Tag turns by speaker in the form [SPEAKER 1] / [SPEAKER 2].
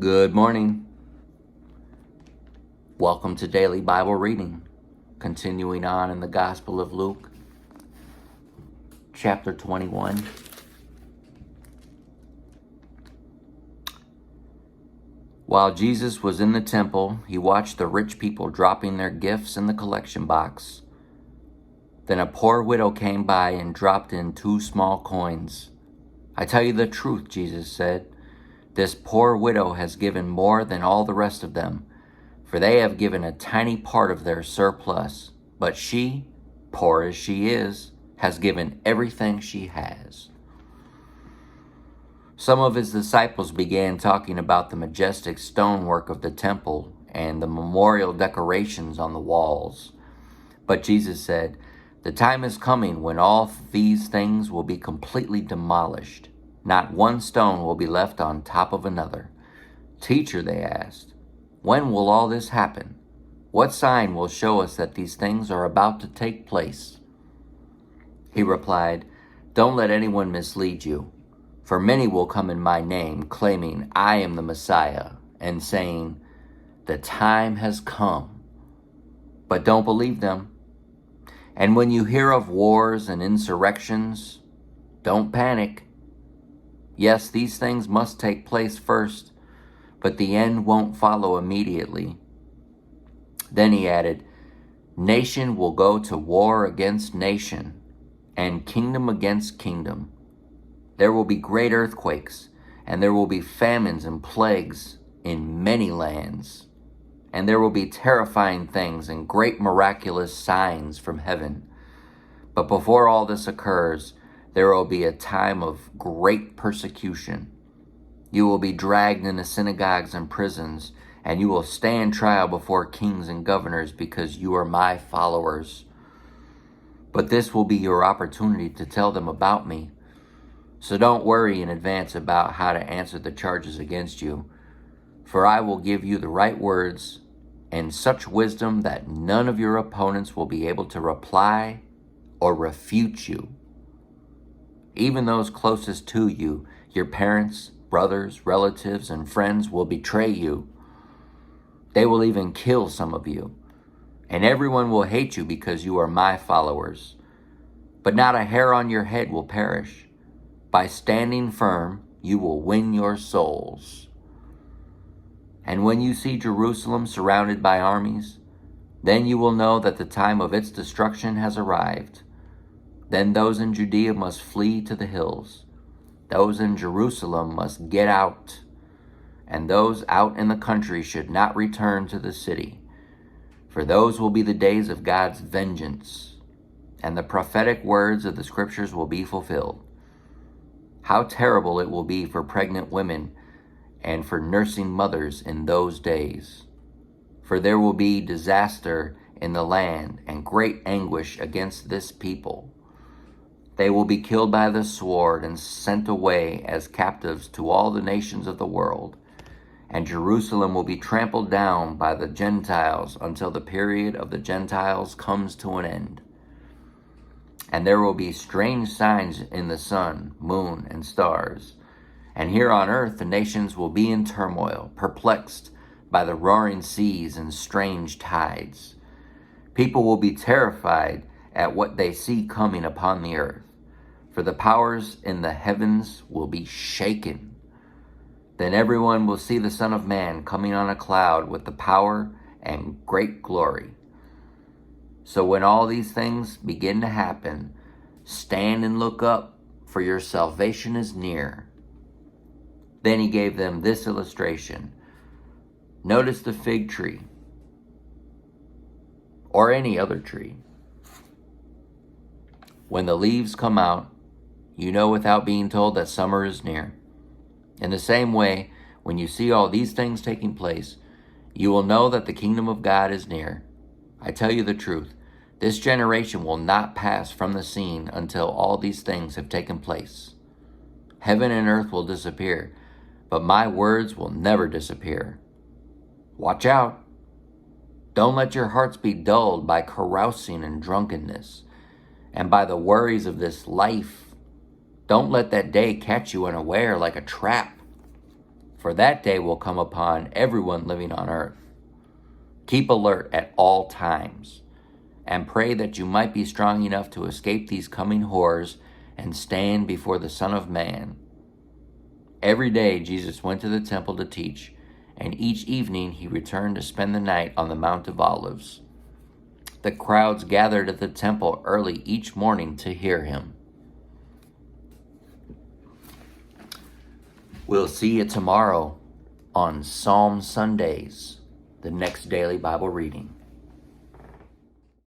[SPEAKER 1] Good morning. Welcome to Daily Bible Reading. Continuing on in the Gospel of Luke, chapter 21. While Jesus was in the temple, he watched the rich people dropping their gifts in the collection box. Then a poor widow came by and dropped in 2 small coins. "I tell you the truth," Jesus said, "this poor widow has given more than all the rest of them, for they have given a tiny part of their surplus. But she, poor as she is, has given everything she has." Some of his disciples began talking about the majestic stonework of the temple and the memorial decorations on the walls. But Jesus said, "The time is coming when all these things will be completely demolished. Not one stone will be left on top of another." "Teacher," they asked, "when will all this happen? What sign will show us that these things are about to take place?" He replied, "Don't let anyone mislead you. For many will come in my name, claiming, 'I am the Messiah,' and saying, 'The time has come.' But don't believe them. And when you hear of wars and insurrections, don't panic. Yes, these things must take place first, but the end won't follow immediately." Then he added, "Nation will go to war against nation, and kingdom against kingdom. There will be great earthquakes, and there will be famines and plagues in many lands. And there will be terrifying things and great miraculous signs from heaven. But before all this occurs, there will be a time of great persecution. You will be dragged into synagogues and prisons, and you will stand trial before kings and governors because you are my followers. But this will be your opportunity to tell them about me. So don't worry in advance about how to answer the charges against you, for I will give you the right words and such wisdom that none of your opponents will be able to reply or refute you. Even those closest to you, your parents, brothers, relatives, and friends, will betray you. They will even kill some of you, and everyone will hate you because you are my followers. But not a hair on your head will perish. By standing firm, you will win your souls. And when you see Jerusalem surrounded by armies, then you will know that the time of its destruction has arrived. Then those in Judea must flee to the hills. Those in Jerusalem must get out, and those out in the country should not return to the city. For those will be the days of God's vengeance, and the prophetic words of the scriptures will be fulfilled. How terrible it will be for pregnant women and for nursing mothers in those days. For there will be disaster in the land and great anguish against this people. They will be killed by the sword and sent away as captives to all the nations of the world. And Jerusalem will be trampled down by the Gentiles until the period of the Gentiles comes to an end. And there will be strange signs in the sun, moon, and stars. And here on earth the nations will be in turmoil, perplexed by the roaring seas and strange tides. People will be terrified at what they see coming upon the earth, for the powers in the heavens will be shaken. Then everyone will see the Son of Man coming on a cloud with the power and great glory. So when all these things begin to happen, stand and look up, for your salvation is near." Then he gave them this illustration. Notice the fig tree, or any other tree. When the leaves come out, you know without being told that summer is near. In the same way, when you see all these things taking place, you will know that the kingdom of God is near. I tell you the truth, this generation will not pass from the scene until all these things have taken place. Heaven and earth will disappear, but my words will never disappear. Watch out. Don't let your hearts be dulled by carousing and drunkenness, and by the worries of this life. Don't let that day catch you unaware like a trap. for that day will come upon everyone living on earth. Keep alert at all times, and pray that you might be strong enough to escape these coming horrors and stand before the Son of Man. Every day Jesus went to the temple to teach, and each evening he returned to spend the night on the Mount of Olives. The crowds gathered at the temple early each morning to hear him. We'll see you tomorrow on Psalm Sundays, the next daily Bible reading.